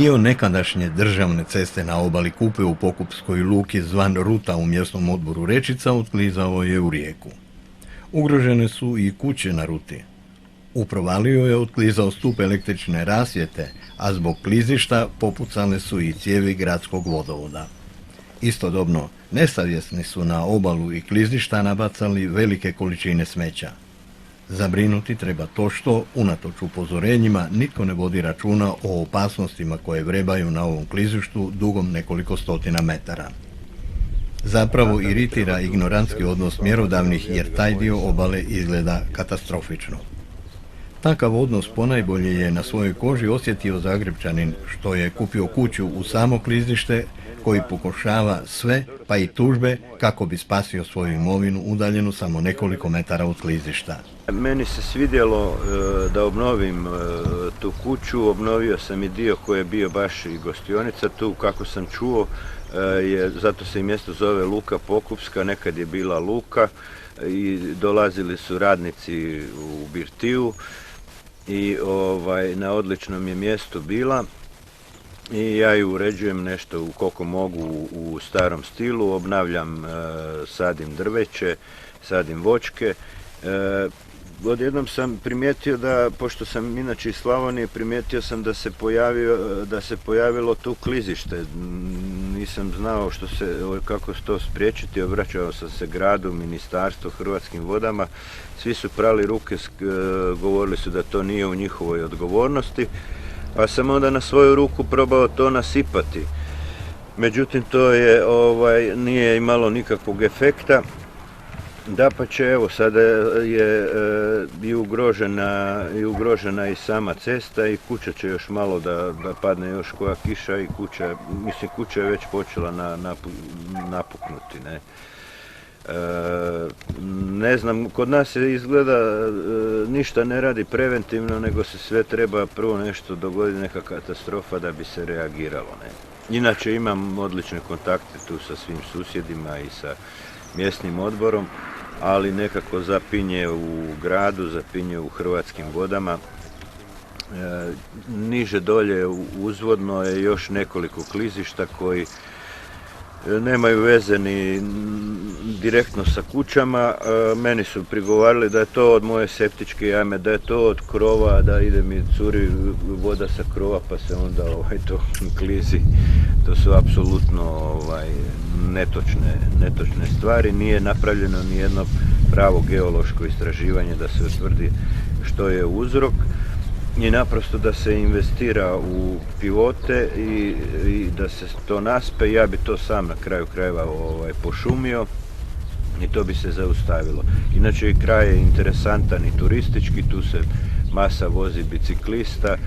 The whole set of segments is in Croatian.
Dio nekadašnje državne ceste na obali Kupe u Pokupskoj luki zvan Ruta u mjesnom odboru Rečica otklizao je u rijeku. Ugrožene su i kuće na ruti. U provaliju je otklizao stup električne rasvjete, a zbog klizišta popucale su i cijevi gradskog vodovoda. Istodobno, nesavjesni su na obalu i klizišta nabacali velike količine smeća. Zabrinuti treba to što, unatoč upozorenjima, nitko ne vodi računa o opasnostima koje vrebaju na ovom klizištu dugom nekoliko stotina metara. Zapravo iritira ignorantski odnos mjerodavnih jer taj dio obale izgleda katastrofično. Takav odnos ponajbolje je na svojoj koži osjetio Zagrepčanin što je kupio kuću u samo klizište, koji pokušava sve, pa i tužbe, kako bi spasio svoju imovinu udaljenu samo nekoliko metara od klizišta. Meni se svidjelo da obnovim tu kuću, obnovio sam i dio koji je bio baš i gostionica tu, kako sam čuo, zato se i mjesto zove Luka Pokupska, nekad je bila luka i dolazili su radnici u birtiju i na odličnom je mjestu bila. I ja ju uređujem nešto koliko mogu u starom stilu, obnavljam, sadim drveće, sadim voćke. Odjednom sam primijetio da, pošto sam inače iz Slavonije, primijetio sam da se pojavilo tu klizište. Nisam znao kako to spriječiti, obraćao sam se gradu, ministarstvu, Hrvatskim vodama. Svi su prali ruke, govorili su da to nije u njihovoj odgovornosti. Pa sam onda na svoju ruku probao to nasipati. Međutim, to nije imalo nikakvog efekta. Dapače, evo, sada je i ugrožena i sama cesta i kuća će još malo da padne još koja kiša i kuća je već počela napuknuti, ne. Ne znam, kod nas se izgleda ništa ne radi preventivno, nego se sve treba prvo nešto dogoditi, neka katastrofa da bi se reagiralo, ne. Inače imam odlične kontakte tu sa svim susjedima i sa mjesnim odborom, ali nekako zapinje u gradu, zapinje u Hrvatskim vodama. Niže dolje uzvodno je još nekoliko klizišta koji nemaju veze ni direktno sa kućama. Meni su prigovarali da je to od moje septičke jame, da je to od krova, da ide mi curi voda sa krova pa se onda to klizi. To su apsolutno netočne stvari. Nije napravljeno ni jedno pravo geološko istraživanje da se utvrdi što je uzrok. I naprosto da se investira u pivote i da se to naspe. Ja bi to sam na kraju krajeva pošumio i to bi se zaustavilo. Inače i kraj je interesantan i turistički, tu se masa vozi biciklista.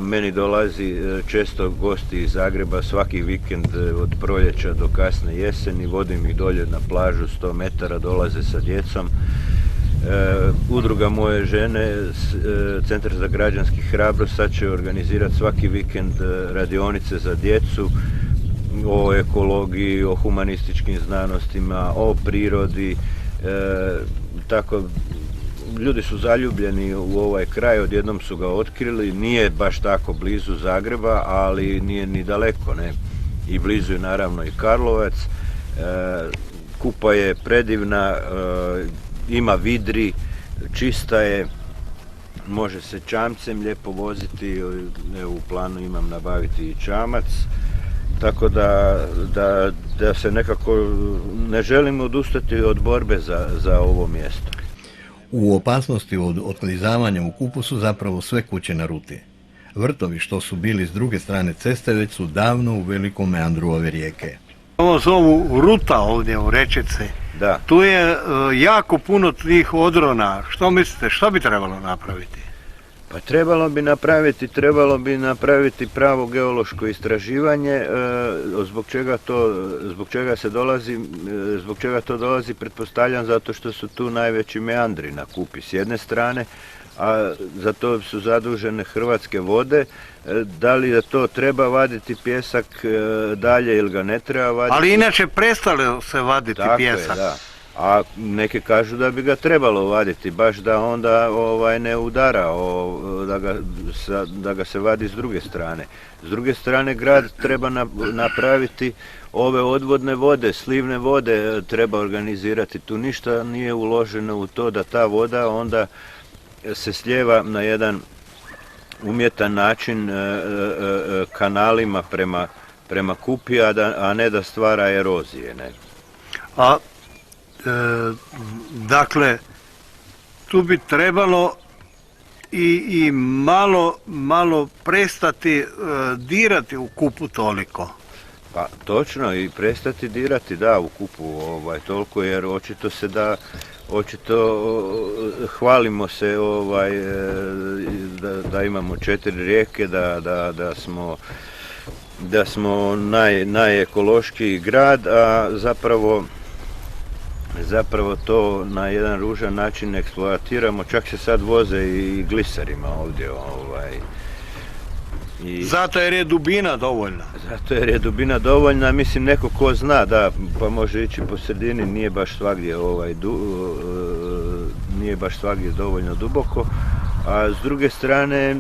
Meni dolazi često gosti iz Zagreba svaki vikend od proljeća do kasne jeseni, vodim ih dolje na plažu 100 metara, dolaze sa djecom. Udruga moje žene, Centar za građanski hrabrost, sad će organizirati svaki vikend radionice za djecu o ekologiji, o humanističkim znanostima, o prirodi. Tako, ljudi su zaljubljeni u ovaj kraj, odjednom su ga otkrili, nije baš tako blizu Zagreba, ali nije ni daleko, ne. I blizu je naravno i Karlovac. Kupa je predivna, ima vidri, čista je, može se čamcem lijepo voziti, u planu imam nabaviti i čamac, tako da se nekako ne želim odustati od borbe za ovo mjesto. U opasnosti od otklizavanja u Kupu su zapravo sve kuće na ruti. Vrtovi što su bili s druge strane ceste već su davno u velikom meandru ove rijeke. Ovo zovu Ruta ovdje u Rečici. Da. Tu je jako puno tih odrona. Što mislite, što bi trebalo napraviti? Pa trebalo bi napraviti pravo geološko istraživanje. Zbog čega to dolazi, pretpostavljam zato što su tu najveći meandri na Kupi s jedne strane, a za to su zadužene Hrvatske vode. Da li da to treba vaditi pjesak dalje ili ga ne treba vaditi? Ali inače prestalo se vaditi pjesak. Da. a neke kažu da bi ga trebalo vaditi, baš da onda ne udara, da ga se vadi s druge strane. S druge strane, grad treba napraviti ove odvodne vode, slivne vode treba organizirati. Tu ništa nije uloženo u to da ta voda onda se slijeva na jedan umjetan način kanalima prema Kupi, a ne da stvara erozije. Ne? Dakle, tu bi trebalo i malo prestati dirati u Kupu toliko. Pa točno, i prestati dirati, da, u Kupu toliko, jer očito hvalimo se da imamo 4 rijeke, da smo najekološkiji grad, a zapravo to na jedan ružan način eksploatiramo, čak se sad voze i gliserima ovdje. Zato jer je dubina dovoljna. Zato jer je dubina dovoljna, mislim neko ko zna, da, pa može ići po sredini, nije baš svagdje dovoljno duboko, a s druge strane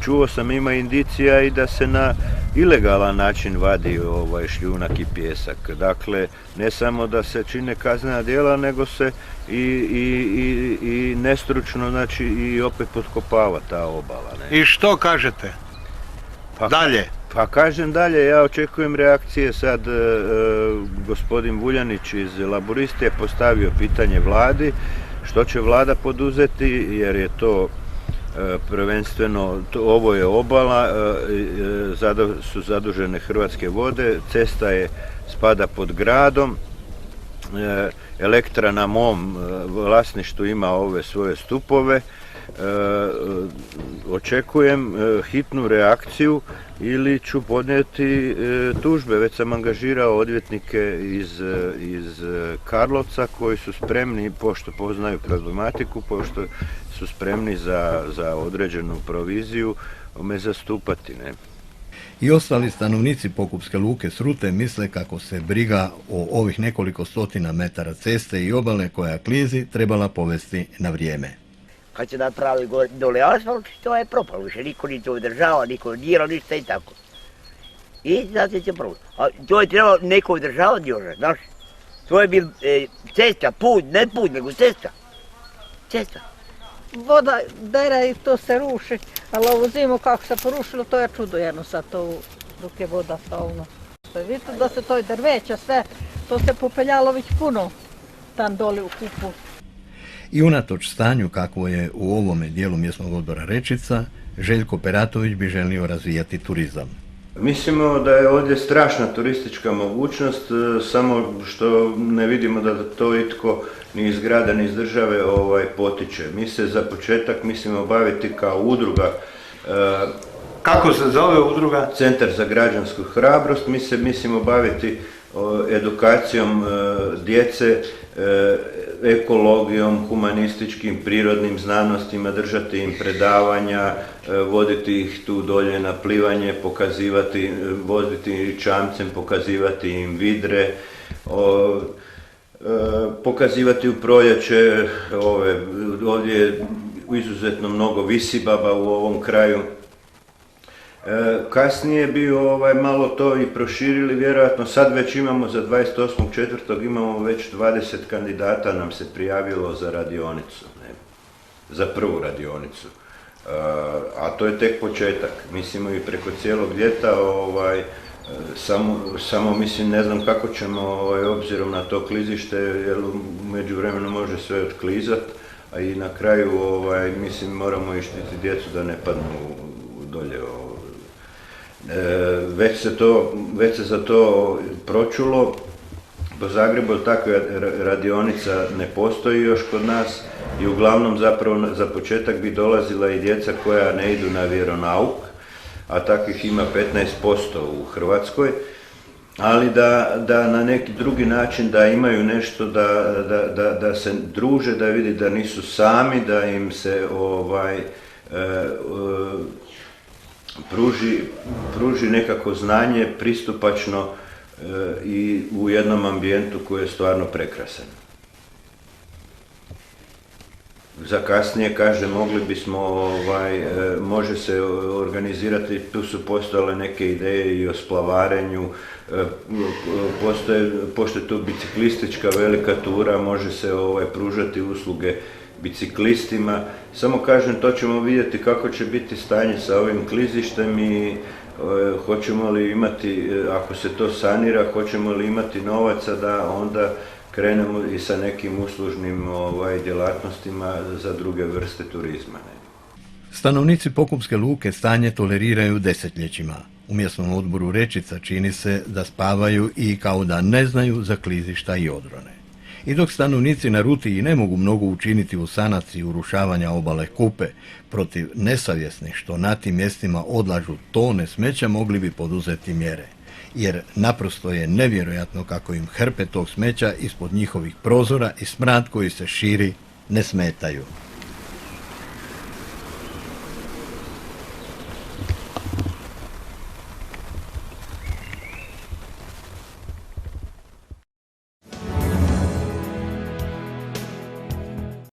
čuo sam, ima indicija i da se na ilegalan način vadi šljunak i pijesak. Dakle, ne samo da se čine kaznena djela, nego se i nestručno, znači i opet potkopava ta obala. Ne? I što kažete? Dalje? Pa kažem dalje, ja očekujem reakcije. Sad gospodin Vuljanić iz Laburiste je postavio pitanje vladi, što će vlada poduzeti, jer je to prvenstveno, ovo je obala, su zadužene Hrvatske vode, cesta spada pod gradom, Elektra na mom vlasništvu ima ove svoje stupove. Očekujem hitnu reakciju ili ću podnijeti tužbe. Već sam angažirao odvjetnike iz Karlovca koji su spremni, pošto poznaju problematiku, pošto su spremni za određenu proviziju me zastupati. Ne? I ostali stanovnici Pokupske luke s Rute misle kako se briga o ovih nekoliko stotina metara ceste i obale koja klizi trebala povesti na vrijeme. Kad se napravi dole asfalt, to je propalo više, niko ni to održava, niko dira ništa i tako. I zato će propalo. A to je trebalo neko održavati još, znaš. To je bil cesta, put, ne put, nego cesta. Cesta. Voda dere i to se ruši, ali ovu zimu kako se porušilo, to je čudo jedno sad, to dok je voda stalno. Vidite da se to drveća sve, to se popeljalo već puno tam dole u Kupu. I unatoč stanju kakvo je u ovome dijelu mjesnog odbora Rečica, Željko Peratović bi želio razvijati turizam. Mislimo da je ovdje strašna turistička mogućnost, samo što ne vidimo da to itko ni iz grada ni iz države potiče. Mi se za početak mislimo baviti kao udruga. Kako se zove udruga? Centar za građansku hrabrost. Mi se mislimo baviti edukacijom djece, ekologijom, humanističkim, prirodnim znanostima, držati im predavanja, voditi ih tu dolje na plivanje, voziti čamcem, pokazivati im vidre, pokazivati u proljeće, ovdje je izuzetno mnogo visibaba u ovom kraju. Kasnije bi malo to i proširili, vjerojatno sad već imamo za 28.4. imamo već 20 kandidata nam se prijavilo za radionicu, za prvu radionicu. A to je tek početak, mislimo i preko cijelog ljeta, samo mislim ne znam kako ćemo obzirom na to klizište, jer u međuvremenu može sve otklizat, a i na kraju mislim moramo i štiti djecu da ne padnu dolje. Već se za to pročulo, po Zagrebu takva radionica ne postoji još kod nas i uglavnom zapravo za početak bi dolazila i djeca koja ne idu na vjeronauk, a takvih ima 15% u Hrvatskoj, ali da na neki drugi način da imaju nešto, da se druže, da vidi da nisu sami, da im se pruži nekako znanje pristupačno i u jednom ambijentu koji je stvarno prekrasan. Za kasnije, kaže, mogli bismo, može se organizirati, tu su postojale neke ideje i o splavarenju, pošto je to biciklistička velika tura, može se pružati usluge biciklistima. Samo kažem, to ćemo vidjeti kako će biti stanje sa ovim klizištem i hoćemo li imati, ako se to sanira, hoćemo li imati novaca da onda krenemo i sa nekim uslužnim djelatnostima za druge vrste turizma. Stanovnici Pokupske luke stanje toleriraju desetljećima. U mjesnom odboru Rečica čini se da spavaju i kao da ne znaju za klizišta i odrone. I dok stanovnici na ruti i ne mogu mnogo učiniti u sanaciji urušavanja obale Kupe, protiv nesavjesnih što na tim mjestima odlažu tone smeća mogli bi poduzeti mjere. Jer naprosto je nevjerojatno kako im hrpe tog smeća ispod njihovih prozora i smrad koji se širi ne smetaju.